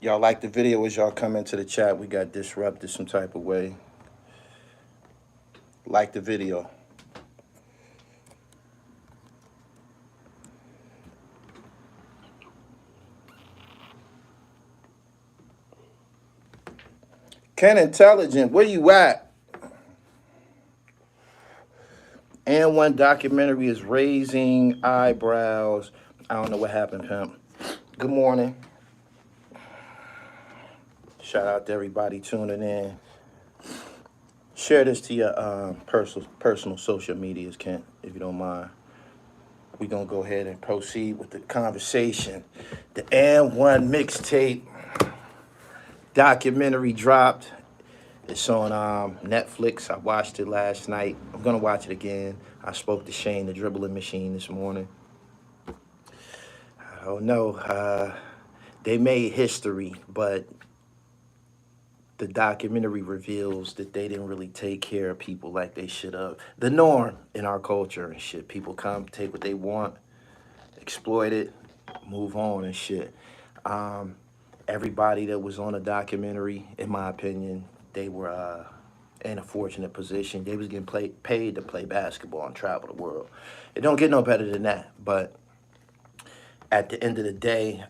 Y'all like the video as y'all come into the chat. We got disrupted some type of way. Like the video. Ken Intelligent, where you at? And1 Documentary is raising eyebrows. I don't know what happened, pimp. Good morning. Shout out to everybody tuning in. Share this to your personal social medias, Kent, if you don't mind. We're going to go ahead and proceed with the conversation. The And1 Mixtape documentary dropped. It's on Netflix. I watched it last night. I'm going to watch it again. I spoke to Shane, the dribbling machine, this morning. I don't know. They made history, but the documentary reveals that they didn't really take care of people like they should have. The norm in our culture and shit. People come, take what they want, exploit it, move on and shit. Everybody that was on a documentary, in my opinion, they were in a fortunate position. They was getting paid to play basketball and travel the world. It don't get no better than that. But at the end of the day,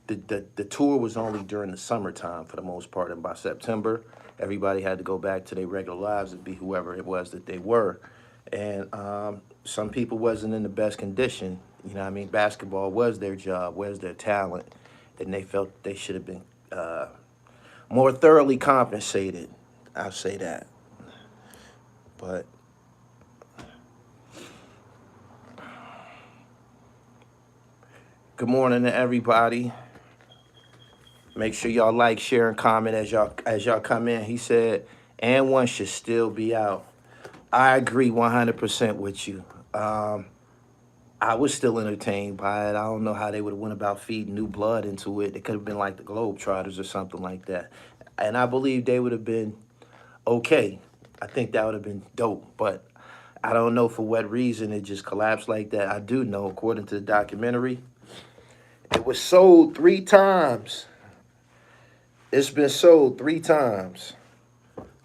the tour was only during the summertime for the most part, and by September, everybody had to go back to their regular lives and be whoever it was that they were. And some people wasn't in the best condition. You know what I mean? Basketball was their job, was their talent, and they felt they should have been more thoroughly compensated. I'll say that. But good morning to everybody. Make sure y'all like, share, and comment as y'all come in. He said, And1 should still be out. I agree 100% with you. I was still entertained by it. I don't know how they would have went about feeding new blood into it. It could have been like the Globetrotters or something like that. And I believe they would have been okay. I think that would have been dope. But I don't know for what reason it just collapsed like that. I do know, according to the documentary, it was sold 3 times. It's been sold 3 times.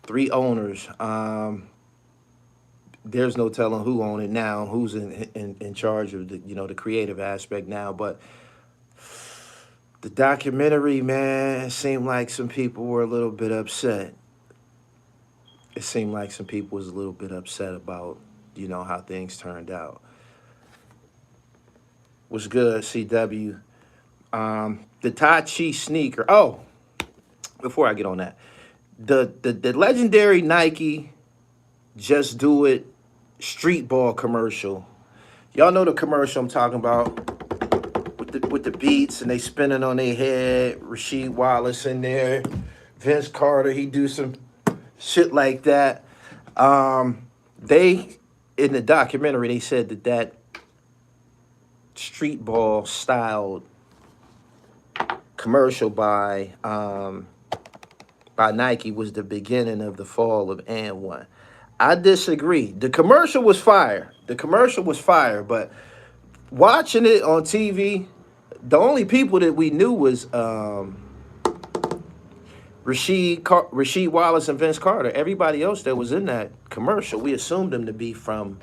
3 owners. There's no telling who own it now, who's in charge of the the creative aspect now. But the documentary, man, it seemed like some people were a little bit upset. It seemed like some people was a little bit upset about how things turned out. What's good, CW? The Tai Chi sneaker. Oh, before I get on that, the legendary Nike Just Do It street ball commercial. Y'all know the commercial I'm talking about with the beats and they spinning on their head. Rasheed Wallace in there, Vince Carter. He do some shit like that. They in the documentary they said that street ball styled commercial by Nike was the beginning of the fall of And1. I disagree. The commercial was fire. But watching it on TV, the only people that we knew was Rasheed Wallace and Vince Carter. Everybody else that was in that commercial, we assumed them to be from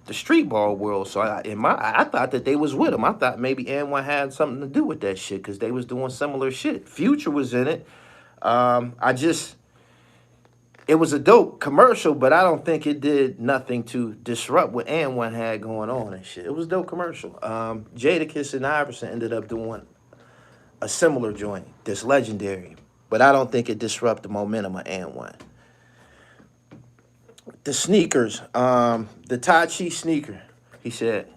the street ball world. So I thought that they was with them. I thought maybe And1 had something to do with that shit because they was doing similar shit. Future was in it. It was a dope commercial, but I don't think it did nothing to disrupt what And1 had going on and shit. It was a dope commercial. Jadakiss and Iverson ended up doing a similar joint that's legendary, but I don't think it disrupted the momentum of And1. The sneakers, the Tai Chi sneaker, he said,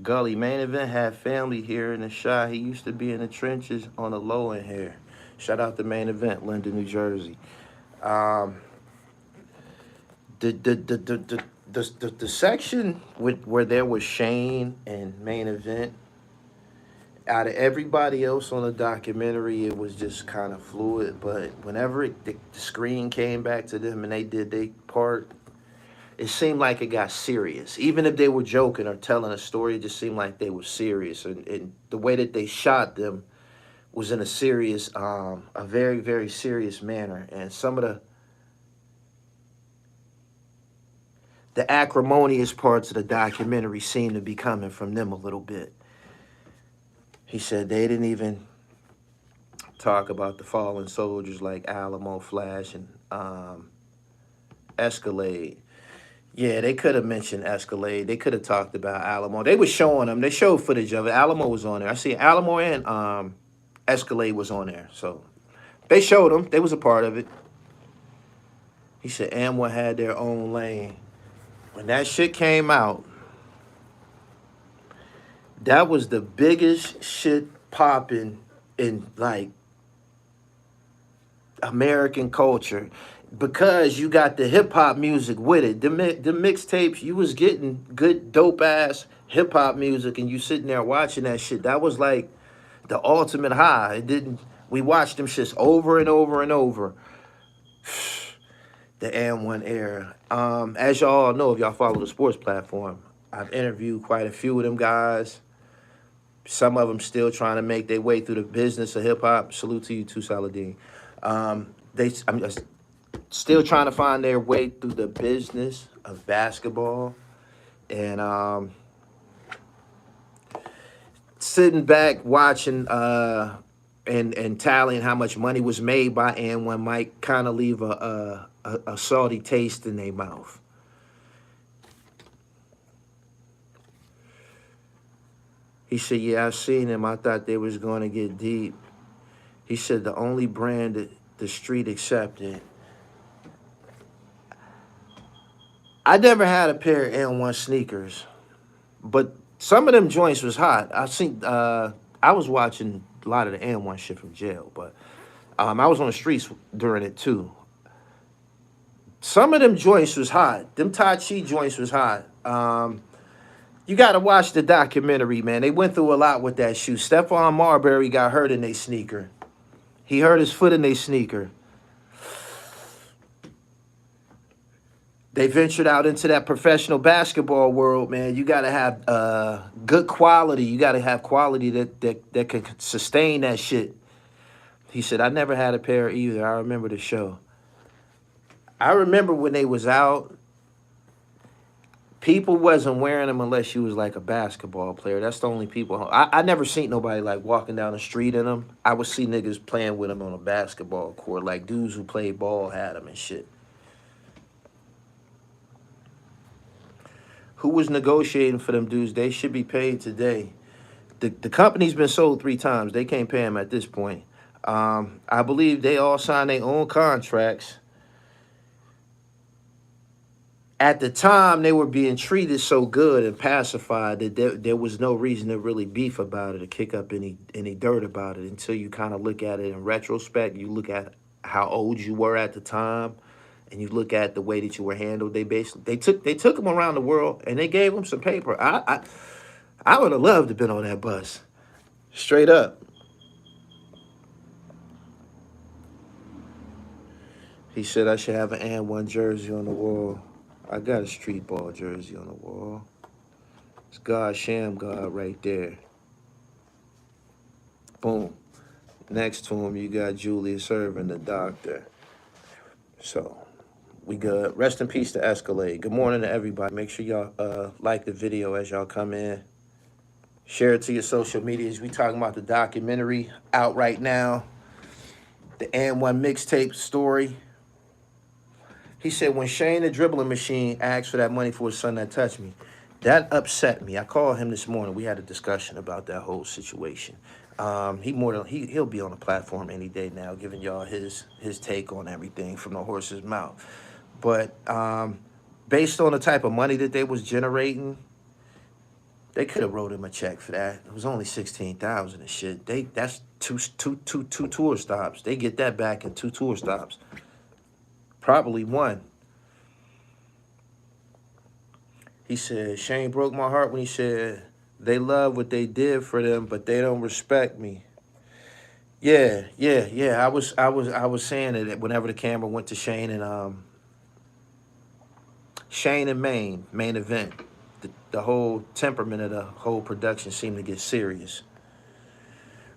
Gully, main event had family here in the Chi. He used to be in the trenches on the low end here. Shout out to main event, Linden, New Jersey. The section where there was Shane and main event, out of everybody else on the documentary, it was just kind of fluid. But whenever the screen came back to them and they did their part, it seemed like it got serious. Even if they were joking or telling a story, it just seemed like they were serious. And the way that they shot them was in a serious, a very, very serious manner. And some of the acrimonious parts of the documentary seem to be coming from them a little bit. He said they didn't even talk about the fallen soldiers like Alamo, Flash, and Escalade. Yeah, they could have mentioned Escalade. They could have talked about Alamo. They were showing them. They showed footage of it. Alamo was on there. I see Alamo and Escalade was on there. So they showed them. They was a part of it. He said And1 had their own lane. When that shit came out, that was the biggest shit popping in like American culture, because you got the hip hop music with it. The mixtapes, you was getting good dope ass hip hop music, and you sitting there watching that shit. That was like the ultimate high. It didn't. We watched them shits over and over and over. The And1 era. As y'all know, if y'all follow the sports platform, I've interviewed quite a few of them guys. Some of them still trying to make their way through the business of hip hop. Salute to you too, Saladin. I'm still trying to find their way through the business of basketball, and sitting back watching and tallying how much money was made by And1 might kind of leave a salty taste in their mouth. He said, yeah, I seen them. I thought they was going to get deep. He said the only brand that the street accepted. I never had a pair of And1 sneakers, but some of them joints was hot. I was watching a lot of the And1 shit from jail, but I was on the streets during it too. Some of them joints was hot. Them Tai Chi joints was hot. You got to watch the documentary, man. They went through a lot with that shoe. Stephon Marbury got hurt in a sneaker. He hurt his foot in a sneaker. They ventured out into that professional basketball world, man. You got to have good quality. You got to have quality that can sustain that shit. He said, I never had a pair either. I remember the show. I remember when they was out, people wasn't wearing them unless you was like a basketball player. That's the only people. I never seen nobody like walking down the street in them. I would see niggas playing with them on a basketball court. Like dudes who played ball had them and shit. Who was negotiating for them dudes? They should be paid today. The company's been sold 3 times. They can't pay them at this point. I believe they all signed their own contracts. At the time, they were being treated so good and pacified that there was no reason to really beef about it or kick up any dirt about it until you kind of look at it in retrospect. You look at how old you were at the time, and you look at the way that you were handled. They took them around the world and they gave them some paper. I would have loved to have been on that bus, straight up. He said I should have an And1 jersey on the wall. I got a street ball jersey on the wall. It's God Sham God right there. Boom. Next to him, you got Julius Erving, the doctor. So, we good. Rest in peace to Escalade. Good morning to everybody. Make sure y'all like the video as y'all come in. Share it to your social medias. We talking about the documentary out right now. The And1 Mixtape story. He said, when Shane the dribbling machine asked for that money for his son that touched me, that upset me. I called him this morning. We had a discussion about that whole situation. He'll be on the platform any day now, giving y'all his take on everything from the horse's mouth. But based on the type of money that they was generating, they could have wrote him a check for that. It was only $16,000 and shit. That's two tour stops. They get that back in 2 tour stops. Probably 1. He said, Shane broke my heart when he said, they love what they did for them, but they don't respect me. Yeah. I was saying that whenever the camera went to Shane and main event, the whole temperament of the whole production seemed to get serious.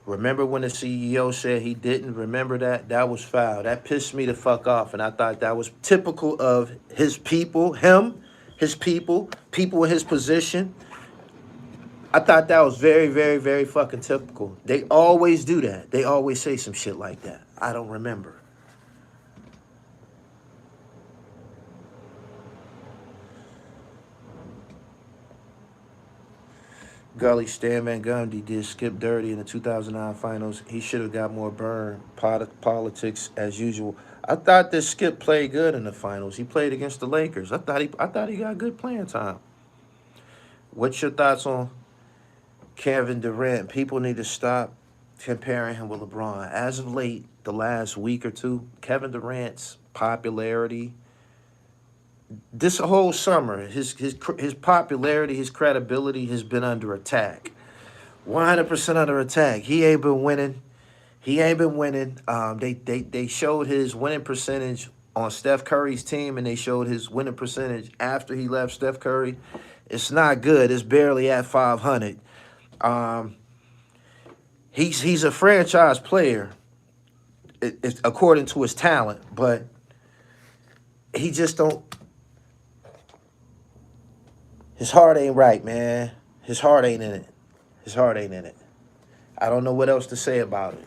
Remember when the CEO said he didn't remember that? That was foul. That pissed me the fuck off. And I thought that was typical of his people, his people, people in his position. I thought that was very, very, very fucking typical. They always do that. They always say some shit like that. I don't remember. Gully, Stan Van Gundy did Skip dirty in the 2009 finals. He should have got more burn. Politics as usual. I thought that Skip played good in the finals. He played against the Lakers. I thought he got good playing time. What's your thoughts on Kevin Durant? People need to stop comparing him with LeBron. As of late, the last week or two, Kevin Durant's popularity, this whole summer, his popularity, his credibility has been under attack. 100% under attack. He ain't been winning. They showed his winning percentage on Steph Curry's team, and they showed his winning percentage after he left Steph Curry. It's not good. It's barely at 500. He's a franchise player, according to his talent, but he just don't. His heart ain't right, man. His heart ain't in it. His heart ain't in it. I don't know what else to say about it.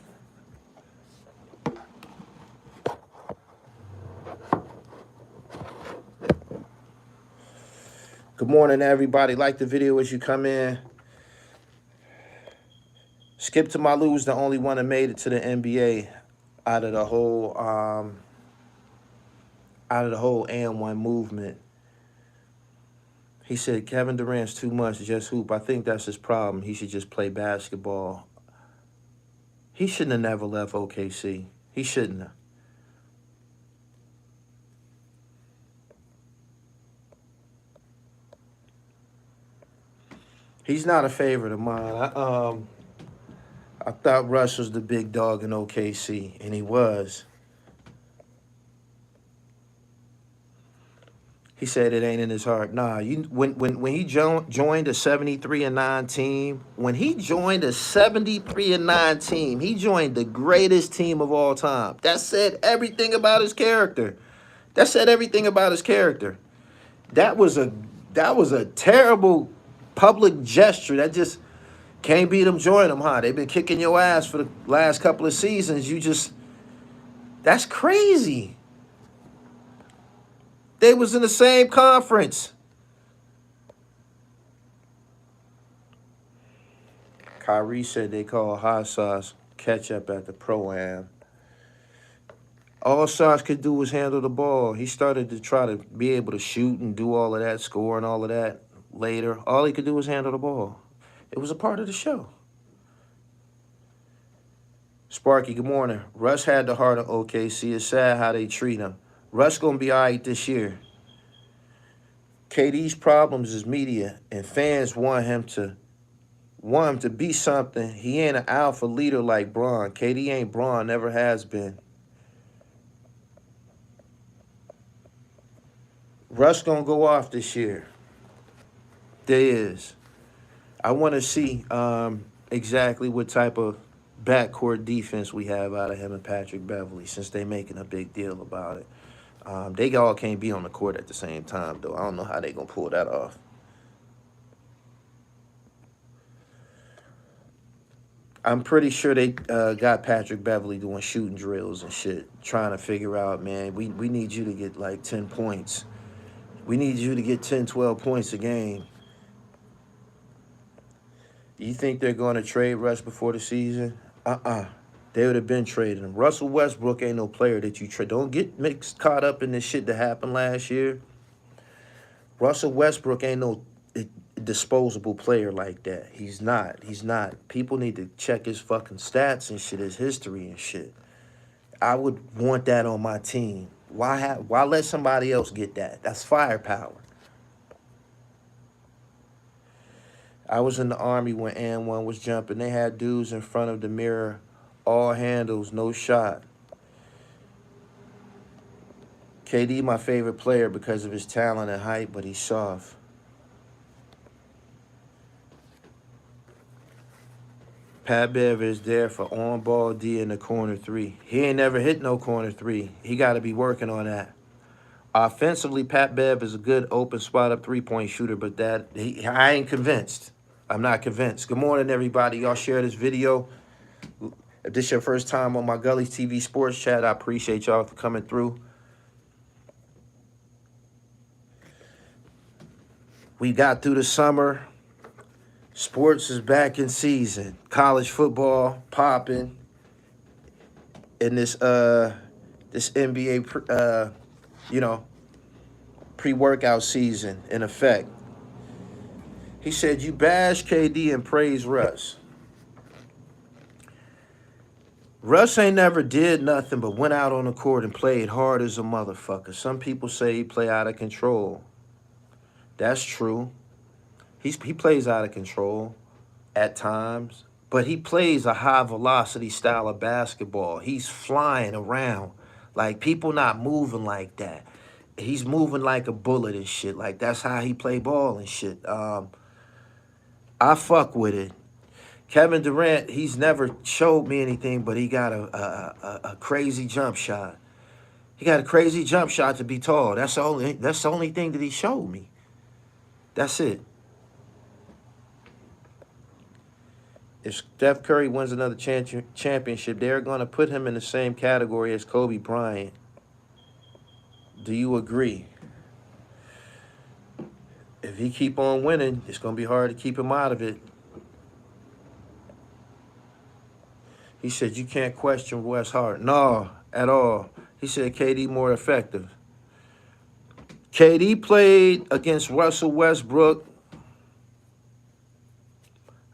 Good morning, everybody. Like the video as you come in. Skip to Malu's the only one that made it to the NBA out of the whole And1 movement. He said Kevin Durant's too much, just hoop. I think that's his problem. He should just play basketball. He shouldn't have never left OKC. He shouldn't have. He's not a favorite of mine. I thought Russ was the big dog in OKC, and he was. He said it ain't in his heart. Nah, when he joined a 73-9 team, when he joined a 73-9 team, he joined the greatest team of all time. That said everything about his character. That was a terrible public gesture. That just can't beat them, join them, huh? They've been kicking your ass for the last couple of seasons. That's crazy. They was in the same conference. Kyrie said they call hot sauce ketchup at the Pro-Am. All Sauce could do was handle the ball. He started to try to be able to shoot and do all of that, score and all of that later. All he could do was handle the ball. It was a part of the show. Sparky, good morning. Russ had the heart of OKC. It's sad how they treat him. Russ going to be all right this year. KD's problems is media, and fans want him to be something. He ain't an alpha leader like Bron. KD ain't Bron, never has been. Russ gonna go off this year. There is. I want to see exactly what type of backcourt defense we have out of him and Patrick Beverley, since they making a big deal about it. They all can't be on the court at the same time, though. I don't know how they gonna pull that off. I'm pretty sure they got Patrick Beverley doing shooting drills and shit, trying to figure out, man, we need you to get like 10 points. We need you to get 10, 12 points a game. Do you think they're going to trade Russ before the season? They would have been trading him. Russell Westbrook ain't no player that you trade. Don't get mixed caught up in this shit that happened last year. Russell Westbrook ain't no disposable player like that. He's not. People need to check his fucking stats and shit, his history and shit. I would want that on my team. Why let somebody else get that? That's firepower. I was in the Army when And1 was jumping. They had dudes in front of the mirror, all handles, no shot. KD, my favorite player because of his talent and height, but he's soft. Pat Bev is there for on-ball D in the corner three. He ain't never hit no corner three. He got to be working on that. Offensively, Pat Bev is a good open spot-up three-point shooter, but I ain't convinced. I'm not convinced. Good morning, everybody. Y'all share this video. If this is your first time on my Gully's TV Sports Chat, I appreciate y'all for coming through. We got through the summer. Sports is back in season. College football popping. In this NBA pre-workout season in effect. He said, you bash KD and praise Russ. Russ ain't never did nothing but went out on the court and played hard as a motherfucker. Some people say he play out of control. That's true. He plays out of control at times, but he plays a high-velocity style of basketball. He's flying around. Like, people not moving like that. He's moving like a bullet and shit. Like, that's how he play ball and shit. I fuck with it. Kevin Durant, he's never showed me anything, but he got a crazy jump shot. He got a crazy jump shot to be tall. That's the only thing that he showed me. That's it. If Steph Curry wins another championship, they're going to put him in the same category as Kobe Bryant. Do you agree? If he keep on winning, it's going to be hard to keep him out of it. He said, you can't question Wes Hart. No, at all. He said KD more effective. KD played against Russell Westbrook,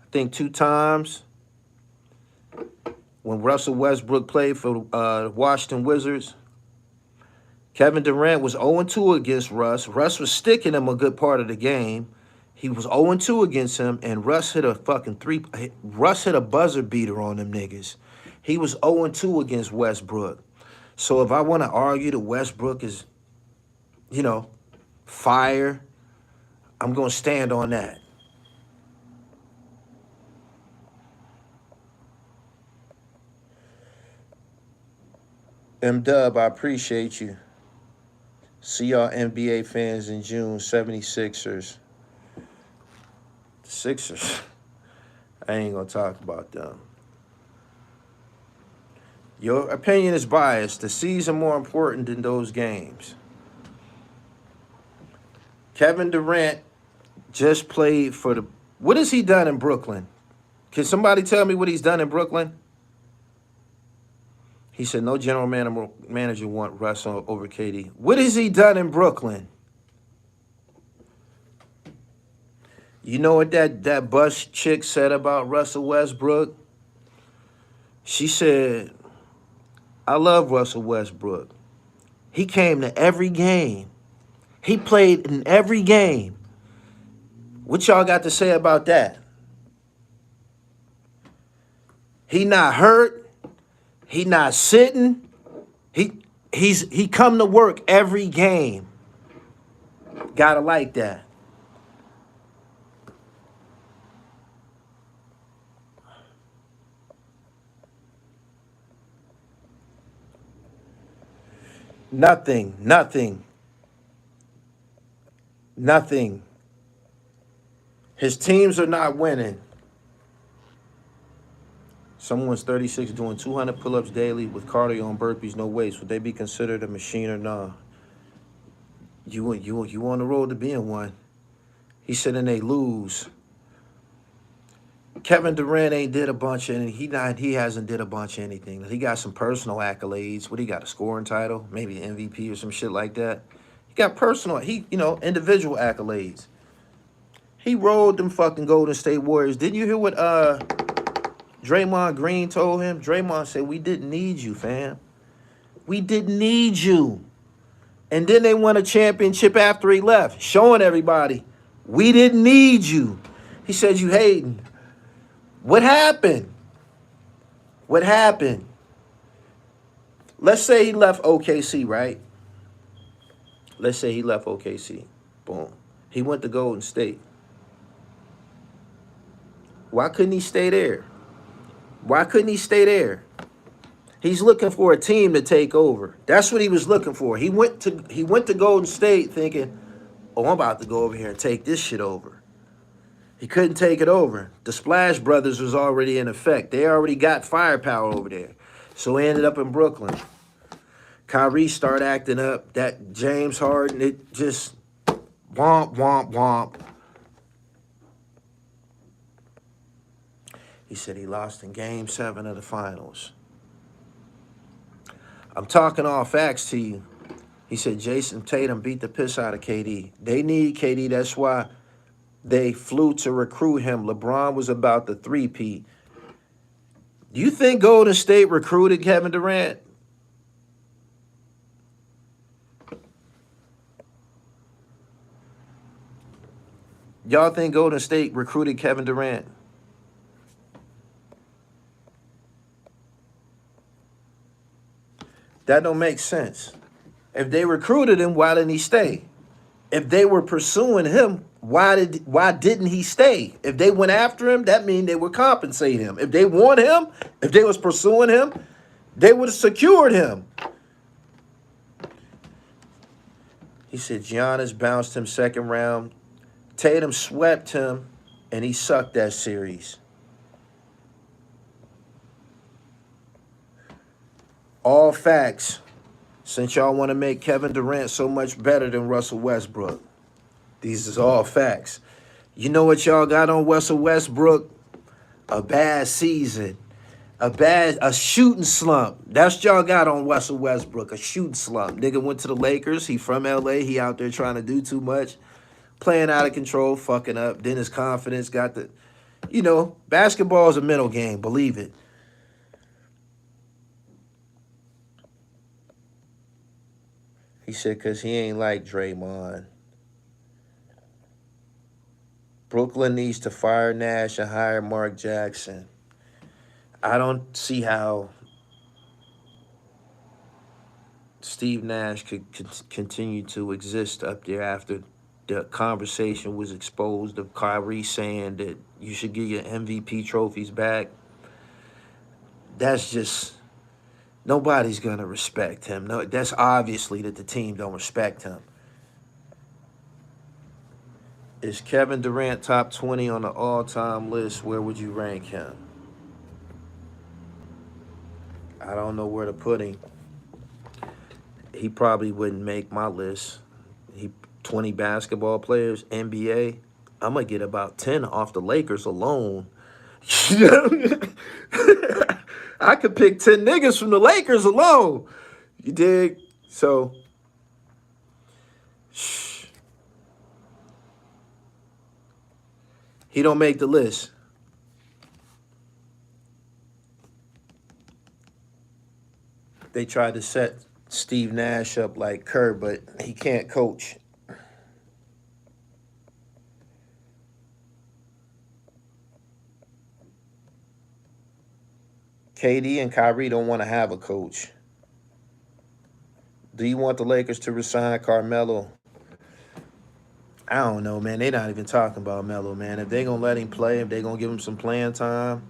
I think 2 times. When Russell Westbrook played for Washington Wizards, Kevin Durant was 0-2 against Russ. Russ was sticking him a good part of the game. He was 0-2 against him, and Russ hit a buzzer beater on them niggas. He was 0-2 against Westbrook. So if I want to argue that Westbrook is, fire, I'm going to stand on that. M-Dub, I appreciate you. See y'all NBA fans in June, 76ers. The Sixers, I ain't going to talk about them. Your opinion is biased. The season more important than those games. Kevin Durant just played for the... What has he done in Brooklyn? Can somebody tell me what he's done in Brooklyn? He said, no general manager want Russ over KD. What has he done in Brooklyn? You know what that bus chick said about Russell Westbrook? She said, I love Russell Westbrook. He came to every game. He played in every game. What y'all got to say about that? He not hurt. He not sitting. He come to work every game. Gotta like that. Nothing. His teams are not winning. Someone's 36 doing 200 pull-ups daily with cardio and burpees, no weights. Would they be considered a machine or not? You on the road to being one. He said, and they lose. Kevin Durant ain't did a bunch of anything. He hasn't did a bunch of anything. He got some personal accolades. What he got, a scoring title? Maybe an MVP or some shit like that. He got personal, individual accolades. He rolled them fucking Golden State Warriors. Didn't you hear what Draymond Green told him? Draymond said, we didn't need you, fam. We didn't need you. And then they won a championship after he left, showing everybody, we didn't need you. He said, you hating. What happened? What happened? Let's say he left OKC, right? Let's say he left OKC. Boom. He went to Golden State. Why couldn't he stay there? Why couldn't he stay there? He's looking for a team to take over. That's what he was looking for. He went to Golden State thinking, oh, I'm about to go over here and take this shit over. He couldn't take it over. The Splash Brothers was already in effect. They already got firepower over there. So he ended up in Brooklyn. Kyrie started acting up. That James Harden, it just womp, womp, womp. He said he lost in Game 7 of the finals. I'm talking all facts to you. He said Jason Tatum beat the piss out of KD. They need KD. That's why they flew to recruit him. LeBron was about the three-peat. Do you think Golden State recruited Kevin Durant? Y'all think Golden State recruited Kevin Durant? That don't make sense. If they recruited him, why didn't he stay? If they were pursuing him, why didn't he stay? If they went after him, that means they would compensate him. If they want him, if they was pursuing him, they would have secured him. He said Giannis bounced him second round. Tatum swept him, and he sucked that series. All facts, since y'all want to make Kevin Durant so much better than Russell Westbrook. These is all facts. You know what y'all got on Russell Westbrook? A bad season. A shooting slump. That's what y'all got on Russell Westbrook, a shooting slump. Nigga went to the Lakers. He from LA. He out there trying to do too much. Playing out of control, fucking up. Then his confidence got the... You know, basketball is a mental game. Believe it. He said because he ain't like Draymond. Brooklyn needs to fire Nash and hire Mark Jackson. I don't see how Steve Nash could continue to exist up there after the conversation was exposed of Kyrie saying that you should get your MVP trophies back. That's just... Nobody's going to respect him. No, that's obviously that the team don't respect him. Is Kevin Durant top 20 on the all-time list? Where would you rank him? I don't know where to put him. He probably wouldn't make my list. 20 basketball players, NBA. I'm going to get about 10 off the Lakers alone. I could pick 10 niggas from the Lakers alone. You dig? So, he don't make the list. They tried to set Steve Nash up like Kerr, but he can't coach. KD and Kyrie don't want to have a coach. Do you want the Lakers to resign Carmelo? I don't know, man. They're not even talking about Melo, man. If they're going to let him play, if they're going to give him some playing time,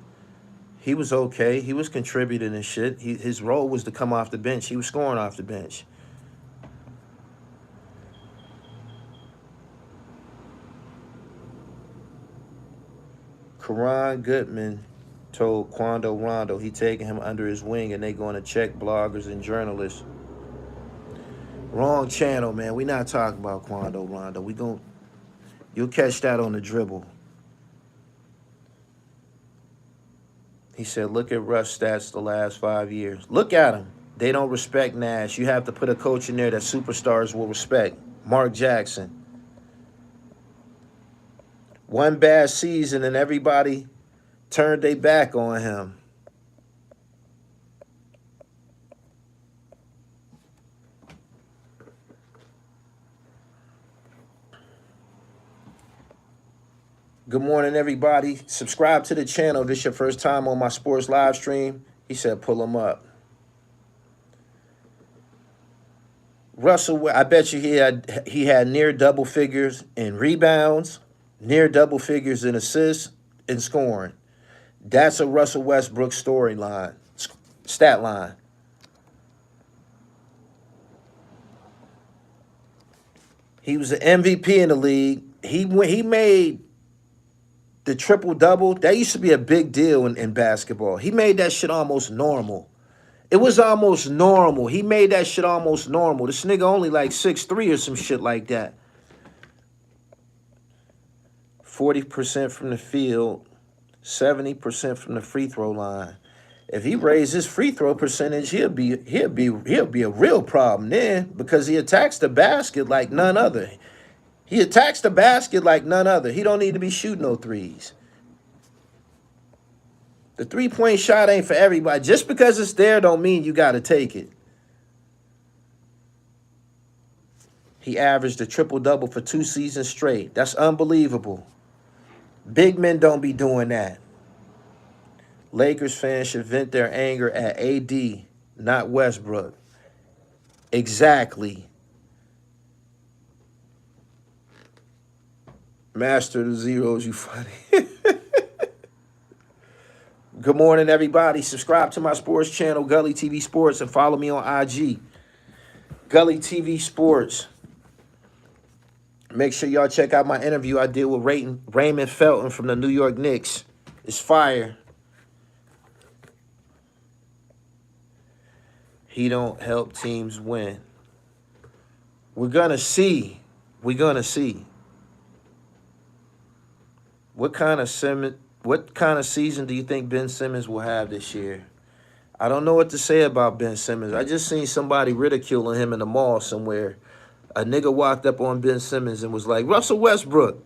he was okay. He was contributing and shit. His role was to come off the bench. He was scoring off the bench. Karan Goodman told Quando Rondo he taking him under his wing and they going to check bloggers and journalists. Wrong channel, man. We not talking about Quando Rondo. You'll catch that on the dribble. He said, look at Russ stats the last 5 years. Look at him. They don't respect Nash. You have to put a coach in there that superstars will respect. Mark Jackson. One bad season and everybody turned their back on him. Good morning, everybody. Subscribe to the channel. If this your first time on my sports live stream, he said pull them up. Russell, I bet you he had near double figures in rebounds, near double figures in assists and scoring. That's a Russell Westbrook storyline, stat line. He was an MVP in the league. He made the triple double. That used to be a big deal in basketball. He made that shit almost normal. It was almost normal. He made that shit almost normal. This nigga only like 6'3" or some shit like that. 40% from the field, 70% from the free throw line. If he raised his free throw percentage, he'll be a real problem then, because he attacks the basket like none other. He attacks the basket like none other. He don't need to be shooting no threes. The three-point shot ain't for everybody. Just because it's there don't mean you got to take it. He averaged a triple-double for 2 seasons straight. That's unbelievable. Big men don't be doing that. Lakers fans should vent their anger at AD, not Westbrook. Exactly. Master of the zeros, you funny. Good morning, everybody. Subscribe to my sports channel, Gully TV Sports, and follow me on IG, Gully TV Sports. Make sure y'all check out my interview I did with Raymond Felton from the New York Knicks. It's fire. He don't help teams win. We're gonna see. We're gonna see. What kind of season do you think Ben Simmons will have this year? I don't know what to say about Ben Simmons. I just seen somebody ridiculing him in the mall somewhere. A nigga walked up on Ben Simmons and was like, "Russell Westbrook,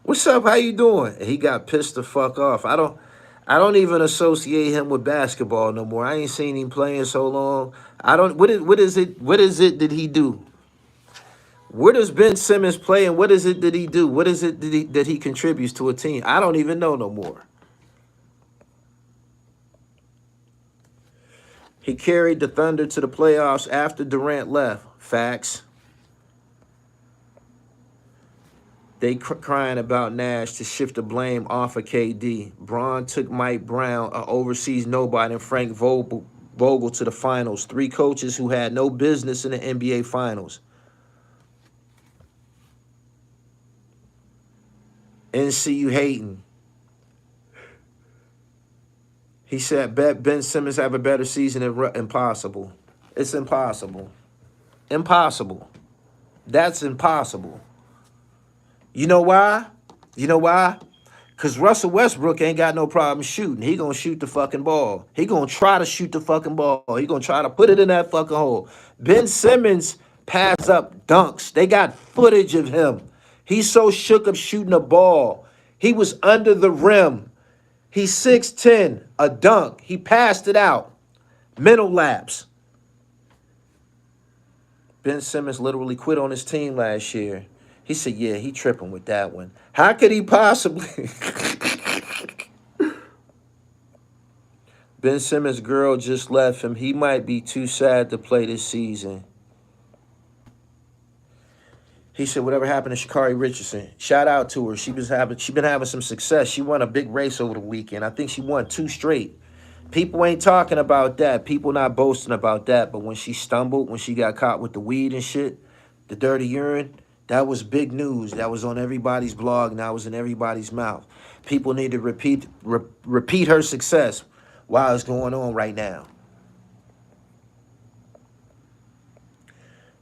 what's up? How you doing?" And he got pissed the fuck off. I don't even associate him with basketball no more. I ain't seen him play in so long. What is it did he do? Where does Ben Simmons play, and what is it that he do? What is it that he contributes to a team? I don't even know no more. He carried the Thunder to the playoffs after Durant left. Facts. They crying about Nash to shift the blame off of KD. Braun took Mike Brown, an overseas nobody, and Frank Vogel to the finals. 3 coaches who had no business in the NBA finals. NC, you hating. He said, bet Ben Simmons have a better season than impossible. It's impossible. Impossible. That's impossible. You know why? You know why? Because Russell Westbrook ain't got no problem shooting. He going to shoot the fucking ball. He going to try to shoot the fucking ball. He going to try to put it in that fucking hole. Ben Simmons pass up dunks. They got footage of him. He's so shook up shooting the ball. He was under the rim. He's 6'10", a dunk. He passed it out. Mental lapse. Ben Simmons literally quit on his team last year. He said, yeah, he tripping with that one. How could he possibly? Ben Simmons' girl just left him. He might be too sad to play this season. He said, whatever happened to Sha'Carri Richardson? Shout out to her. She been having some success. She won a big race over the weekend. I think she won 2 straight. People ain't talking about that. People not boasting about that. But when she stumbled, when she got caught with the weed and shit, the dirty urine, that was big news. That was on everybody's blog, and that was in everybody's mouth. People need to repeat her success while it's going on right now.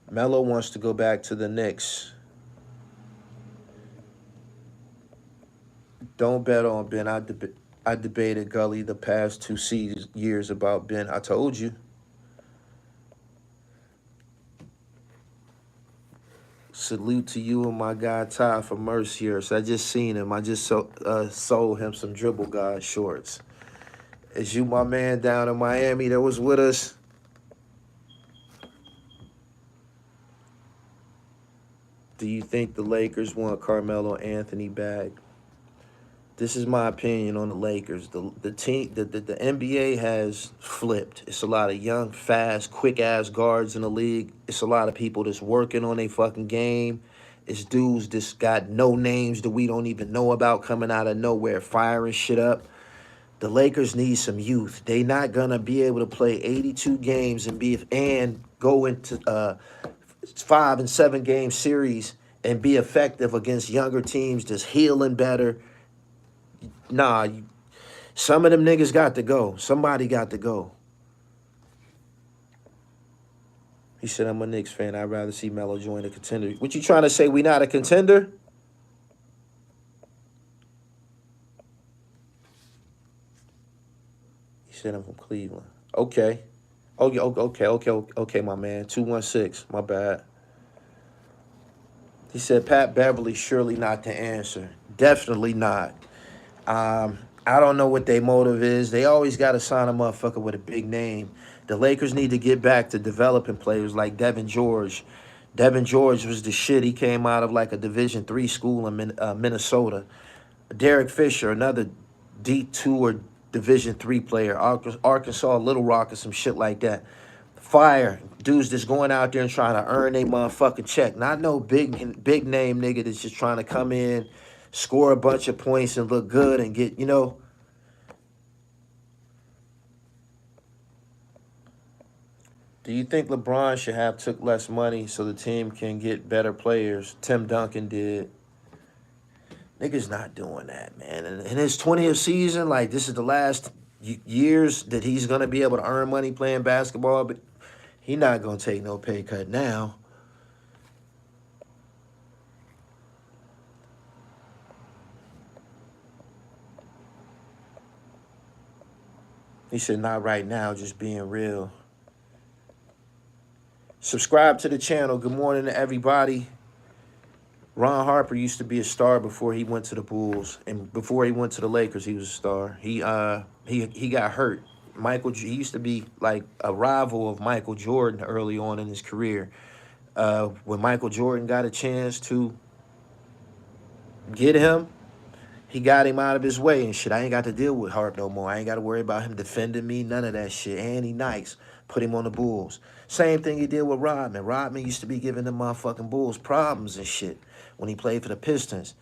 Melo wants to go back to the Knicks. Don't bet on Ben. I debated Gully the past 2 years about Ben. I told you. Salute to you and my guy Ty for Merciers. I just seen him. I just sold him some Dribble God shorts. Is you my man down in Miami that was with us? Do you think the Lakers want Carmelo Anthony back? This is my opinion on the Lakers. The NBA has flipped. It's a lot of young, fast, quick-ass guards in the league. It's a lot of people that's working on their fucking game. It's dudes that's got no names that we don't even know about coming out of nowhere, firing shit up. The Lakers need some youth. They not gonna be able to play 82 games and go into 5 and 7 game series and be effective against younger teams that's healing better. Nah, some of them niggas got to go. Somebody got to go. He said, I'm a Knicks fan. I'd rather see Melo join a contender. What you trying to say? We not a contender? He said, I'm from Cleveland. Okay. Oh, yeah, okay, my man. 216. My bad. He said, Pat Beverly, surely not the answer. Definitely not. I don't know what their motive is. They always got to sign a motherfucker with a big name. The Lakers need to get back to developing players like Devin George. Devin George was the shit. He came out of like a Division III school in Minnesota. Derek Fisher, another D2 or Division III player. Arkansas, Little Rock, or some shit like that. Fire. Dudes that's going out there and trying to earn a motherfucking check. Not no big name nigga that's just trying to come in, score a bunch of points and look good and get, you know. Do you think LeBron should have took less money so the team can get better players? Tim Duncan did. Niggas not doing that, man. And in his 20th season, like this is the last years that he's going to be able to earn money playing basketball, but he not going to take no pay cut now. He said, not right now, just being real. Subscribe to the channel. Good morning to everybody. Ron Harper used to be a star before he went to the Bulls, and before he went to the Lakers, he was a star. He got hurt. He used to be like a rival of Michael Jordan early on in his career. When Michael Jordan got a chance to get him, he got him out of his way and shit. I ain't got to deal with Harp no more. I ain't got to worry about him defending me, none of that shit. And he nice. Put him on the Bulls. Same thing he did with Rodman. Rodman used to be giving the motherfucking Bulls problems and shit when he played for the Pistons.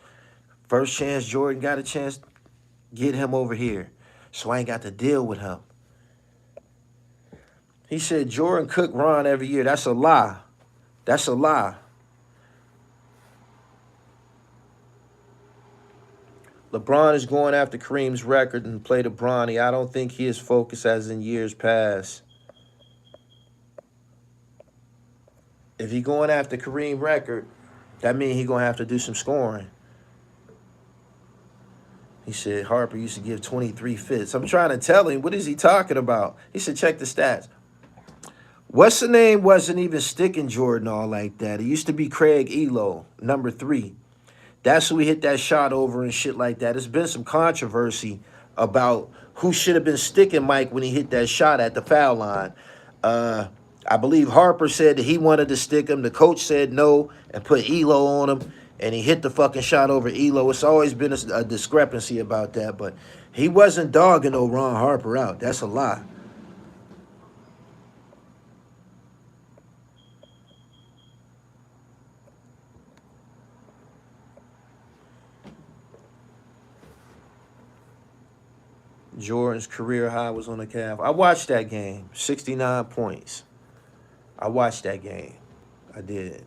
First chance Jordan got a chance, get him over here. So I ain't got to deal with him. He said Jordan cooked Ron every year. That's a lie. That's a lie. LeBron is going after Kareem's record and play to Bronny. I don't think he is focused as in years past. If he going after Kareem record, that means he going to have to do some scoring. He said Harper used to give 23 fits. I'm trying to tell him, what is he talking about? He said, check the stats. What's the name wasn't even sticking Jordan all like that. It used to be Craig Elo, number 3. That's who he hit that shot over and shit like that. There's been some controversy about who should have been sticking Mike when he hit that shot at the foul line. I believe Harper said that he wanted to stick him. The coach said no and put Elo on him, and he hit the fucking shot over Elo. It's always been a discrepancy about that, but he wasn't dogging no Ron Harper out. That's a lie. Jordan's career high was on the Cavs. I watched that game, 69 points. I watched that game. I did.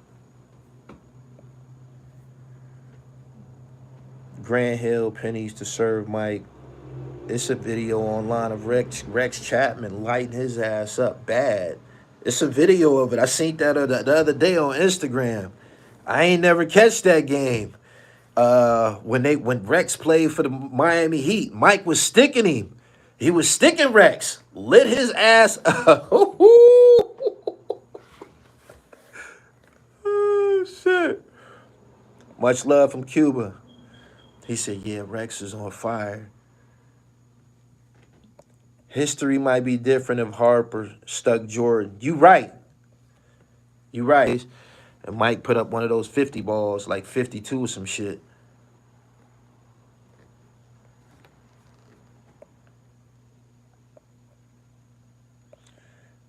Grant Hill, pennies to serve Mike. It's a video online of Rex Chapman lighting his ass up bad. It's a video of it. I seen that the other day on Instagram. I ain't never catch that game. When Rex played for the Miami Heat, Mike was sticking him. He was sticking Rex. Lit his ass up. Oh, shit. Much love from Cuba. He said, yeah, Rex is on fire. History might be different if Harper stuck Jordan. You right. You right. And Mike put up one of those 50 balls, like 52 or some shit.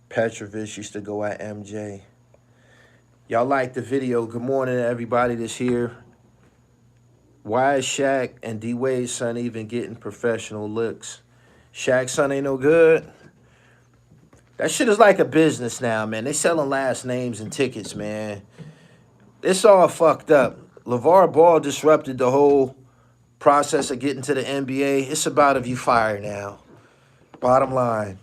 Petrovich used to go at MJ. Y'all like the video. Good morning to everybody that's here. Why is Shaq and D-Wade's son even getting professional looks? Shaq's son ain't no good. That shit is like a business now, man. They selling last names and tickets, man. It's all fucked up. LeVar Ball disrupted the whole process of getting to the NBA. It's about if you fire now. Bottom line.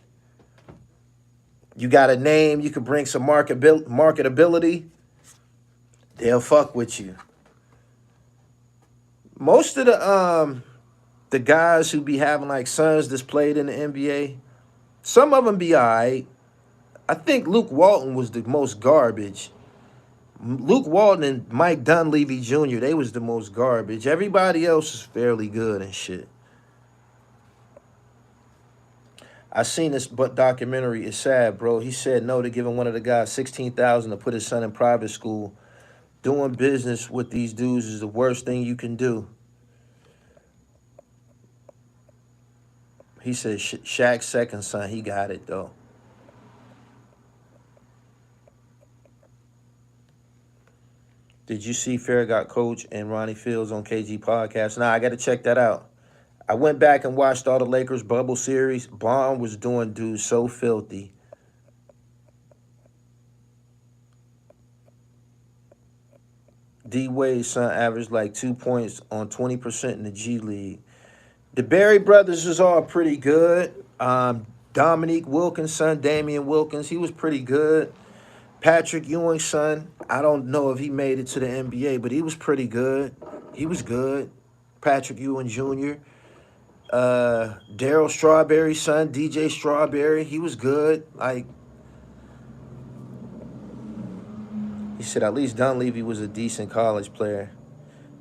You got a name, you can bring some marketability, they'll fuck with you. Most of the guys who be having like sons that's played in the NBA, some of them be all right. I think Luke Walton was the most garbage. Luke Walton and Mike Dunleavy Jr., they was the most garbage. Everybody else is fairly good and shit. I seen this documentary. It's sad, bro. He said no to giving one of the guys $16,000 to put his son in private school. Doing business with these dudes is the worst thing you can do. He said Shaq's second son, he got it, though. Did you see Farragut Coach and Ronnie Fields on KG Podcast? Nah, I got to check that out. I went back and watched all the Lakers bubble series. Bond was doing dudes so filthy. D Wade's son averaged like 2 points on 20% in the G League. The Berry brothers is all pretty good. Dominique Wilkins' son, Damian Wilkins, he was pretty good. Patrick Ewing's son, I don't know if he made it to the NBA, but he was pretty good. He was good. Patrick Ewing Jr. Daryl Strawberry's son, DJ Strawberry, he was good. Like, he said at least Dunleavy was a decent college player.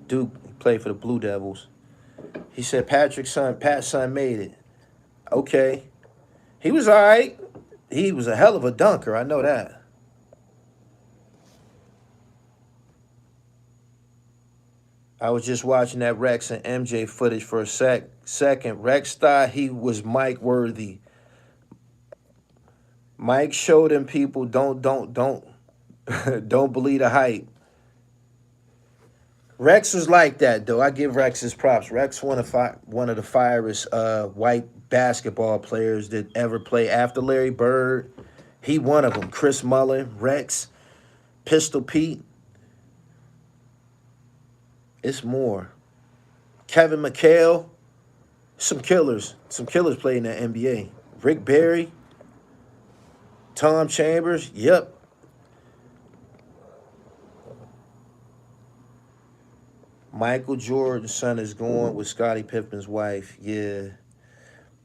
Duke played for the Blue Devils. He said Pat's son made it. Okay. He was all right. He was a hell of a dunker. I know that. I was just watching that Rex and MJ footage for a second. Rex thought he was Mike worthy. Mike showed him people don't don't believe the hype. Rex was like that, though. I give Rex his props. Rex one of the firest white basketball players that ever played after Larry Bird. He one of them. Chris Mullin, Rex, Pistol Pete. It's more. Kevin McHale. Some killers. Some killers played in the NBA. Rick Barry. Tom Chambers. Yep. Michael Jordan's son is going with Scottie Pippen's wife. Yeah.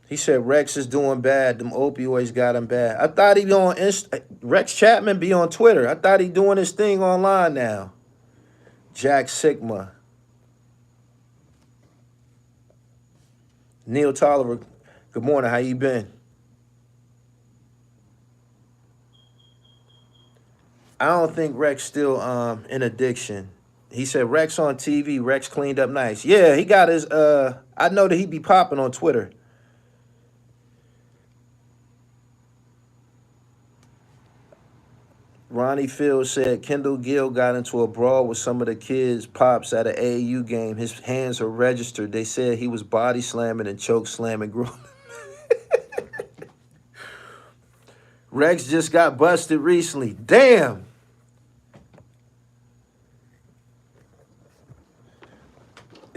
He said Rex is doing bad. Them opioids got him bad. I thought he be on Rex Chapman be on Twitter. I thought he doing his thing online now. Jack Sigma. Neil Tolliver, good morning. How you been? I don't think Rex still in addiction. He said Rex on TV. Rex cleaned up nice. Yeah, he got his. I know that he be popping on Twitter. Ronnie Fields said Kendall Gill got into a brawl with some of the kids' pops at an AAU game. His hands are registered. They said he was body slamming and choke slamming. Rex just got busted recently. Damn.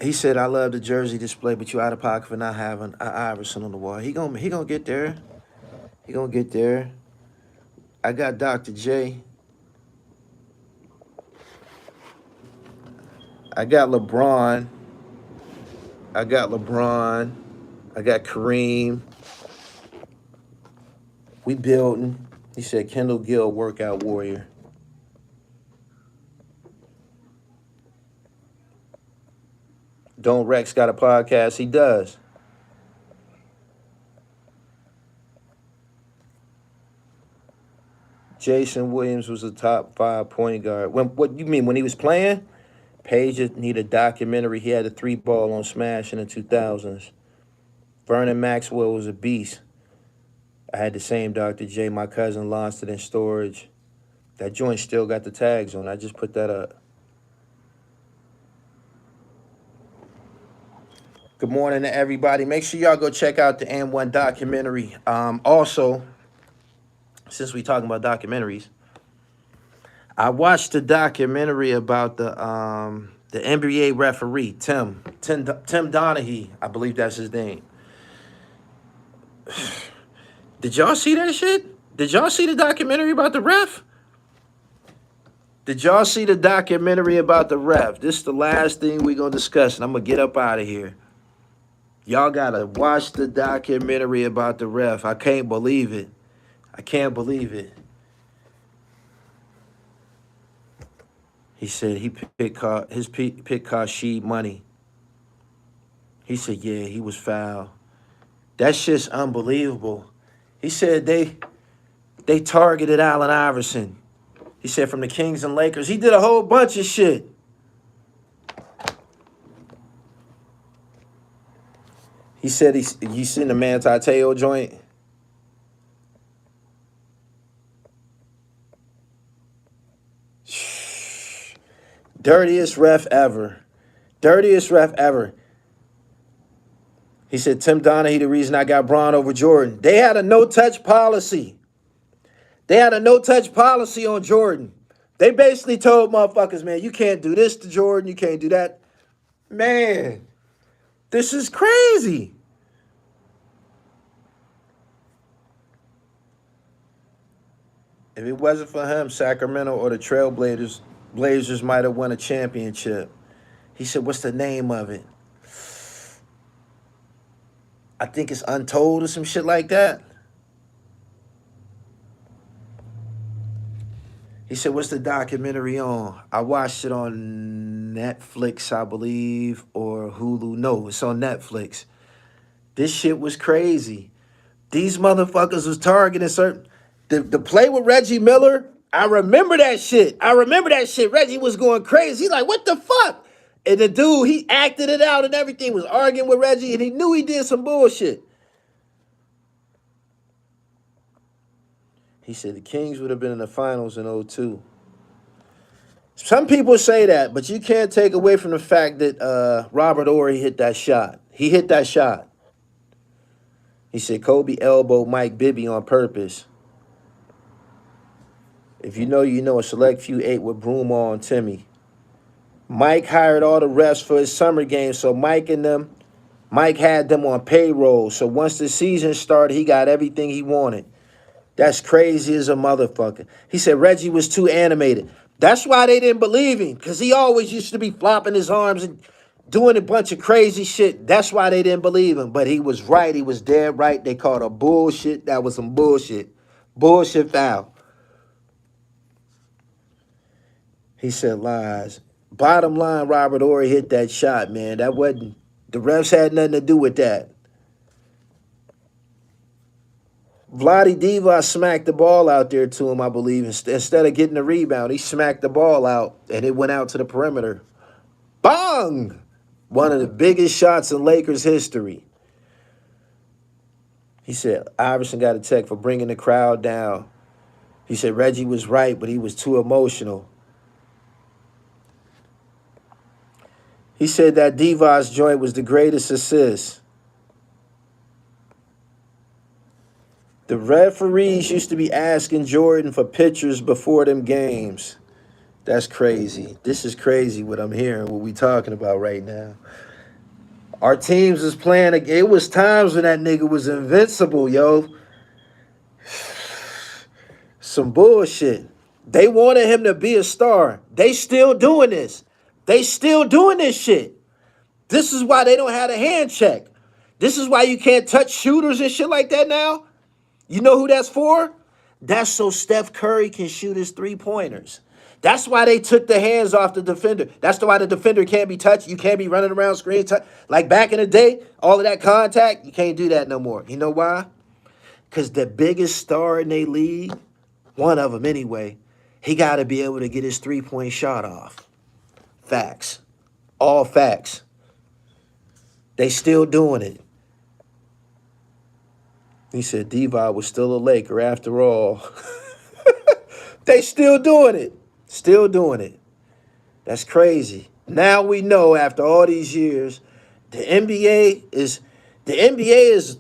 He said, I love the jersey display, but you out of pocket for not having an Iverson on the wall. He gonna get there. He gonna get there. I got Dr. J. I got LeBron. I got Kareem. We building. He said Kendall Gill, workout warrior. Don't Rex got a podcast? He does. Jason Williams was a top 5 point guard. What you mean, when he was playing? Page need a documentary. He had a 3-ball on Smash in the 2000s. Vernon Maxwell was a beast. I had the same Dr. J. My cousin launched it in storage. That joint still got the tags on. I just put that up. Good morning to everybody. Make sure y'all go check out the And1 documentary. Also, since we talking about documentaries, I watched the documentary about the NBA referee, Tim Donaghy. I believe that's his name. Did y'all see that shit? Did y'all see the documentary about the ref? Did y'all see the documentary about the ref? This is the last thing we're going to discuss, and I'm going to get up out of here. Y'all got to watch the documentary about the ref. I can't believe it. I can't believe it. He said his pick cost Sheed money. He said, yeah, he was foul. That shit's unbelievable. He said they targeted Allen Iverson. He said from the Kings and Lakers. He did a whole bunch of shit. He said you seen the Manti Te'o joint? Dirtiest ref ever. Dirtiest ref ever. He said Tim Donaghy the reason I got Bron over Jordan. They had a no-touch policy. They had a no-touch policy on Jordan. They basically told motherfuckers, man, you can't do this to Jordan. You can't do that. Man, this is crazy. If it wasn't for him, Sacramento or the Blazers might have won a championship. He said, what's the name of it? I think it's Untold or some shit like that. He said, what's the documentary on? I watched it on Netflix, I believe, or Hulu. No, it's on Netflix. This shit was crazy. These motherfuckers was targeting certain... The play with Reggie Miller, I remember that shit. Reggie was going crazy. He's like, what the fuck? And the dude, he acted it out and everything, was arguing with Reggie, and he knew he did some bullshit. He said the Kings would have been in the finals in 2002. Some people say that, but you can't take away from the fact that Robert Horry hit that shot. He hit that shot. He said Kobe elbowed Mike Bibby on purpose. If you know, you know. A select few ate with Broomall and Timmy. Mike hired all the refs for his summer games, so Mike had them on payroll. So once the season started, he got everything he wanted. That's crazy as a motherfucker. He said Reggie was too animated. That's why they didn't believe him, because he always used to be flopping his arms and doing a bunch of crazy shit. That's why they didn't believe him. But he was right. He was dead right. They called a bullshit. That was some bullshit. Bullshit foul. He said lies. Bottom line, Robert Horry hit that shot, man. That wasn't... The refs had nothing to do with that. Vlade Divac smacked the ball out there to him, I believe. Instead of getting the rebound, he smacked the ball out, and it went out to the perimeter. Bang! One of the biggest shots in Lakers history. He said Iverson got a tech for bringing the crowd down. He said Reggie was right, but he was too emotional. He said that Divac's joint was the greatest assist. The referees used to be asking Jordan for pictures before them games. That's crazy. This is crazy what I'm hearing, what we talking about right now. Our teams was playing, it was times when that nigga was invincible, yo. Some bullshit. They wanted him to be a star. They still doing this. They still doing this shit. This is why they don't have a hand check. This is why you can't touch shooters and shit like that now. You know who that's for? That's so Steph Curry can shoot his three-pointers. That's why they took the hands off the defender. That's why the defender can't be touched. You can't be running around screen. Like back in the day, all of that contact, you can't do that no more. You know why? Because the biggest star in their league, one of them anyway, he got to be able to get his three-point shot off. Facts. All facts. They still doing it. He said Divac was still a Laker after all. They still doing it. Still doing it. That's crazy. Now we know after all these years The NBA is the NBA is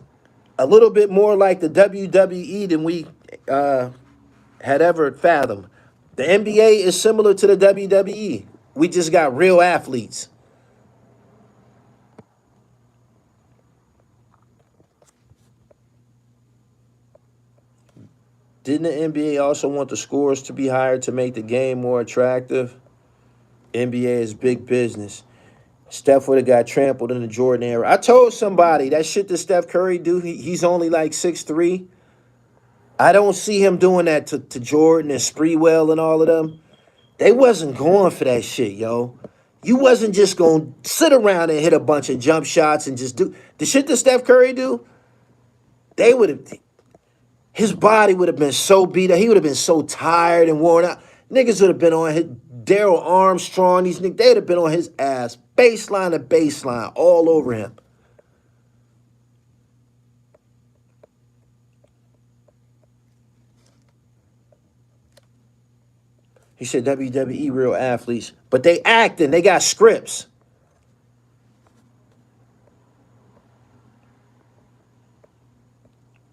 a little bit more like the WWE than we had ever fathomed. The NBA is similar to the WWE. We just got real athletes. Didn't the NBA also want the scores to be higher to make the game more attractive? NBA is big business. Steph would have got trampled in the Jordan era. I told somebody that shit that Steph Curry do, he's only like 6'3". I don't see him doing that to Jordan and Spreewell and all of them. They wasn't going for that shit, yo. You wasn't just going to sit around and hit a bunch of jump shots and just do the shit that Steph Curry do. They would have, his body would have been so beat up. He would have been so tired and worn out. Niggas would have been on his, Daryl Armstrong, these niggas, they'd have been on his ass, baseline to baseline, all over him. He said WWE real athletes, but they acting, they got scripts.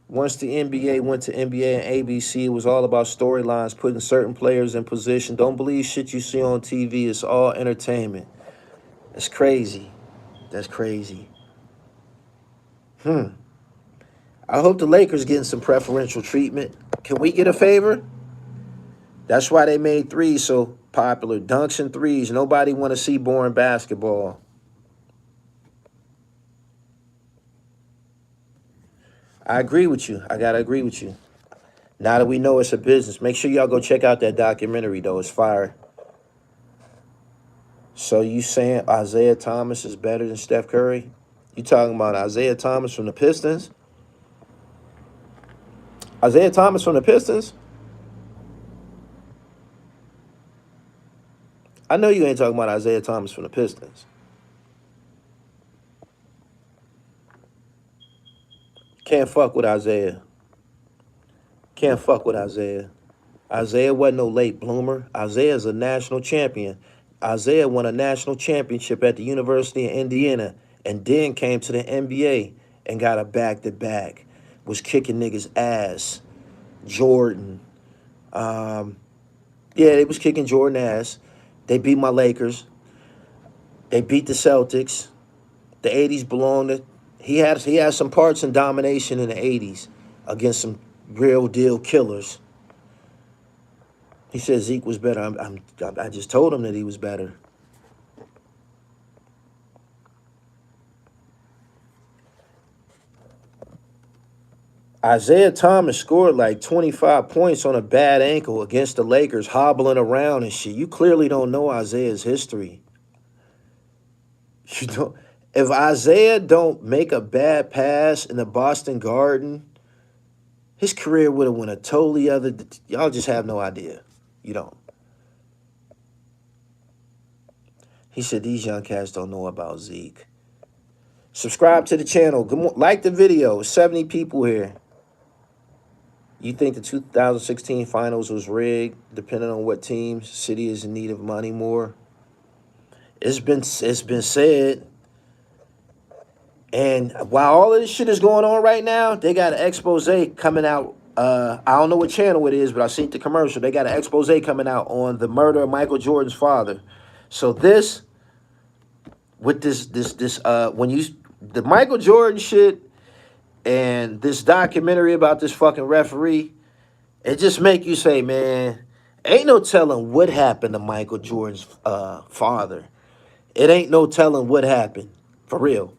Once the NBA went to NBA and ABC, it was all about storylines, putting certain players in position. Don't believe shit you see on TV. It's all entertainment. That's crazy. That's crazy. I hope the Lakers getting some preferential treatment. Can we get a favor? That's why they made threes so popular. Dunks and threes. Nobody want to see boring basketball. I agree with you. I got to agree with you. Now that we know it's a business, make sure y'all go check out that documentary, though. It's fire. So you saying Isaiah Thomas is better than Steph Curry? You talking about Isaiah Thomas from the Pistons? Isaiah Thomas from the Pistons? I know you ain't talking about Isaiah Thomas from the Pistons. Can't fuck with Isaiah. Can't fuck with Isaiah. Isaiah wasn't no late bloomer. Isaiah's a national champion. Isaiah won a national championship at the University of Indiana and then came to the NBA and got a back-to-back. Was kicking niggas' ass. Jordan. Yeah, they was kicking Jordan ass. They beat my Lakers. They beat the Celtics. The 80s belonged to... He had some parts in domination in the 80s against some real deal killers. He said Zeke was better. I just told him that he was better. Isaiah Thomas scored like 25 points on a bad ankle against the Lakers, hobbling around and shit. You clearly don't know Isaiah's history. You don't. If Isaiah don't make a bad pass in the Boston Garden, his career would have went a totally other... Y'all just have no idea. You don't. He said these young cats don't know about Zeke. Subscribe to the channel. Like the video. 70 people here. You think the 2016 finals was rigged, depending on what team city is in need of money more? It's been said. And while all of this shit is going on right now, they got an expose coming out. I don't know what channel it is, but I seen the commercial. They got an expose coming out on the murder of Michael Jordan's father. So this, with the Michael Jordan shit and this documentary about this fucking referee, it just make you say, man, ain't no telling what happened to Michael Jordan's father. It ain't no telling what happened, for real.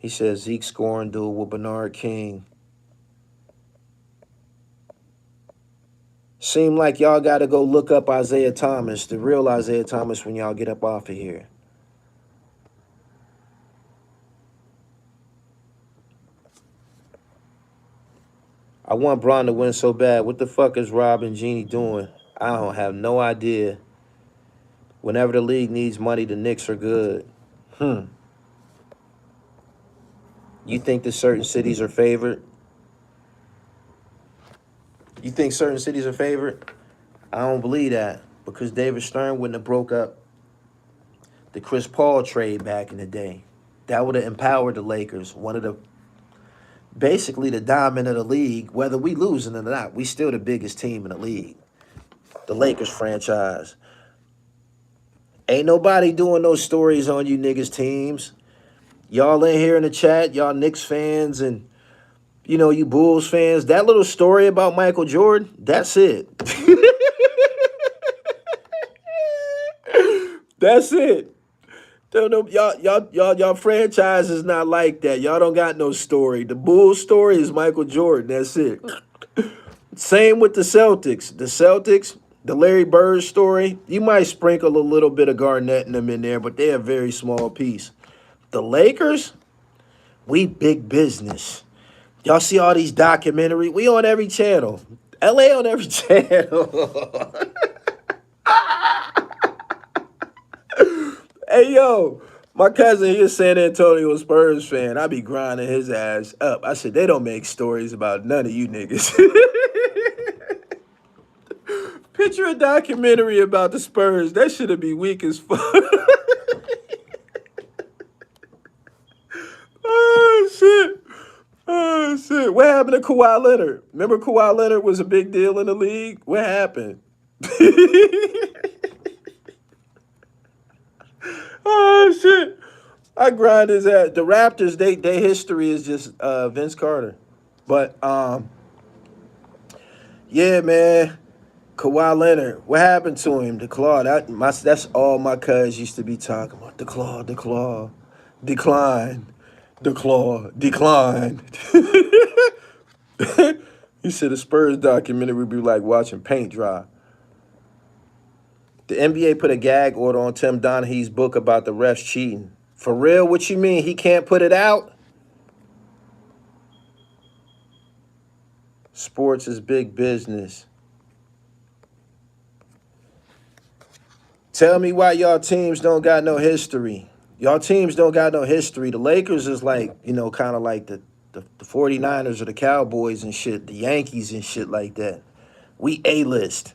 He says Zeke scoring duel with Bernard King. Seem like y'all got to go look up Isaiah Thomas, the real Isaiah Thomas, when y'all get up off of here. I want Bron to win so bad. What the fuck is Rob and Jeannie doing? I don't have no idea. Whenever the league needs money, the Knicks are good. You think that certain cities are favored? You think certain cities are favored? I don't believe that. because David Stern wouldn't have broke up the Chris Paul trade back in the day. That would have empowered the Lakers, one of the basically the diamond of the league. Whether we losing or not, we still the biggest team in the league. The Lakers franchise. Ain't nobody doing those stories on you niggas teams. Y'all in here in the chat, y'all Knicks fans and you Bulls fans. That little story about Michael Jordan, that's it. That's it. Y'all franchise is not like that. Y'all don't got no story. The Bulls story is Michael Jordan. That's it. Same with the Celtics. The Larry Bird story, you might sprinkle a little bit of Garnett in them in there, but they're a very small piece. The Lakers, we big business. Y'all see all these documentaries? We on every channel. LA on every channel. Hey, yo, my cousin, he a San Antonio Spurs fan. I be grinding his ass up. I said, they don't make stories about none of you niggas. Picture a documentary about the Spurs. That should be weak as fuck. Oh, shit. Oh, shit. What happened to Kawhi Leonard? Remember Kawhi Leonard was a big deal in the league? What happened? Oh, shit. I grind his ass. The Raptors, they history is just Vince Carter. But, yeah, man. Kawhi Leonard, what happened to him? The claw. That's all my cuz used to be talking about. The claw, decline. The claw, decline. He said the Spurs documentary would be like watching paint dry. The NBA put a gag order on Tim Donaghy's book about the refs cheating. For real, what you mean? He can't put it out? Sports is big business. Tell me why y'all teams don't got no history. Y'all teams don't got no history. The Lakers is like, kind of like the 49ers or the Cowboys and shit, the Yankees and shit like that. We A-list.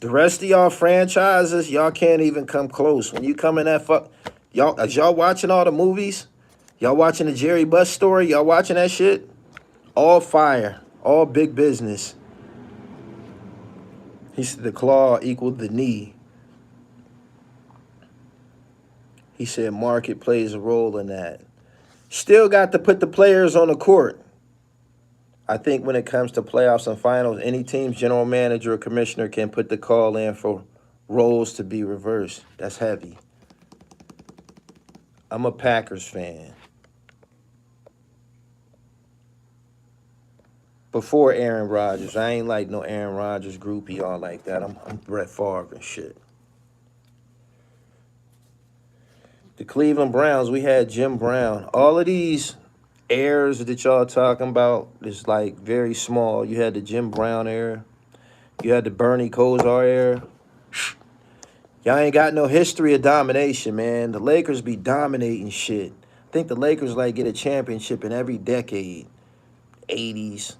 The rest of y'all franchises, y'all can't even come close. When you come in that y'all watching all the movies? Y'all watching the Jerry Buss story? Y'all watching that shit? All fire. All big business. He said the claw equaled the knee. He said market plays a role in that. Still got to put the players on the court. I think when it comes to playoffs and finals, any team's general manager or commissioner can put the call in for roles to be reversed. That's heavy. I'm a Packers fan. Before Aaron Rodgers. I ain't like no Aaron Rodgers groupie all like that. I'm Brett Favre and shit. The Cleveland Browns, we had Jim Brown. All of these eras that y'all talking about is like very small. You had the Jim Brown era. You had the Bernie Kosar era. Y'all ain't got no history of domination, man. The Lakers be dominating shit. I think the Lakers like get a championship in every decade. 80s,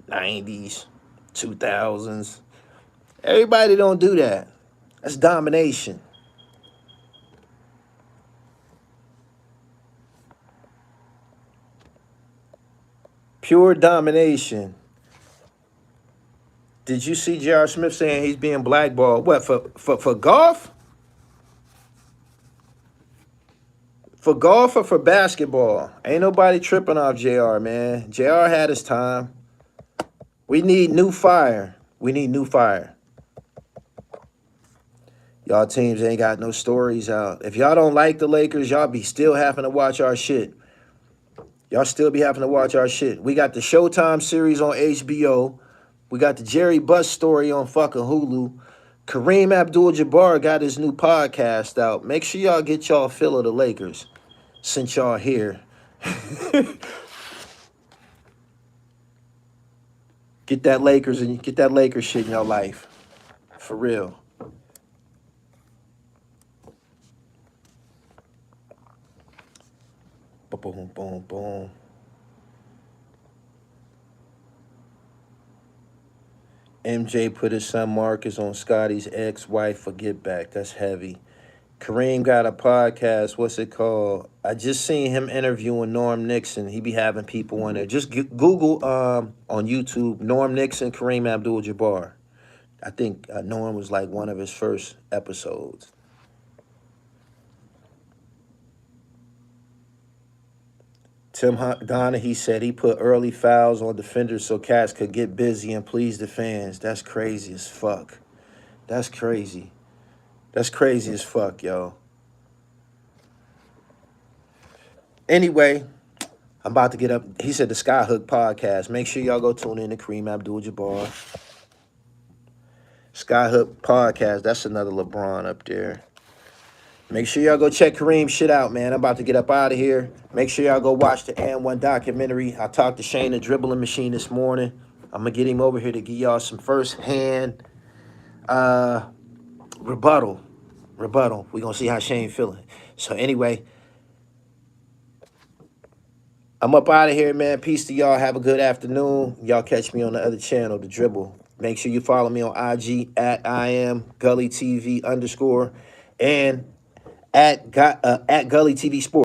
90s, 2000s. Everybody don't do that. That's domination. Pure domination. Did you see J.R. Smith saying he's being blackballed? What, for golf? For golf or for basketball? Ain't nobody tripping off JR, man. JR had his time. We need new fire. We need new fire. Y'all teams ain't got no stories out. If y'all don't like the Lakers, y'all be still having to watch our shit. Y'all still be having to watch our shit. We got the Showtime series on HBO. We got the Jerry Buss story on fucking Hulu. Kareem Abdul-Jabbar got his new podcast out. Make sure y'all get y'all fill of the Lakers since y'all here. Get that Lakers shit in your life. For real. Boom, boom, boom. MJ put his son Marcus on Scotty's ex-wife for get back. That's heavy. Kareem got a podcast. What's it called? I just seen him interviewing Norm Nixon. He be having people on there. Just Google on YouTube Norm Nixon, Kareem Abdul-Jabbar. I think Norm was like one of his first episodes. Tim Donaghy said he put early fouls on defenders so cats could get busy and please the fans. That's crazy as fuck. That's crazy. That's crazy as fuck, yo. Anyway, I'm about to get up. He said the Skyhook podcast. Make sure y'all go tune in to Kareem Abdul-Jabbar. Skyhook podcast. That's another LeBron up there. Make sure y'all go check Kareem shit out, man. I'm about to get up out of here. Make sure y'all go watch the And1 documentary. I talked to Shane, the dribbling machine, this morning. I'm going to get him over here to give y'all some first-hand rebuttal. We're going to see how Shane feeling. So anyway, I'm up out of here, man. Peace to y'all. Have a good afternoon. Y'all catch me on the other channel, The Dribble. Make sure you follow me on IG at IamGullyTV_ and at Gully TV Sports.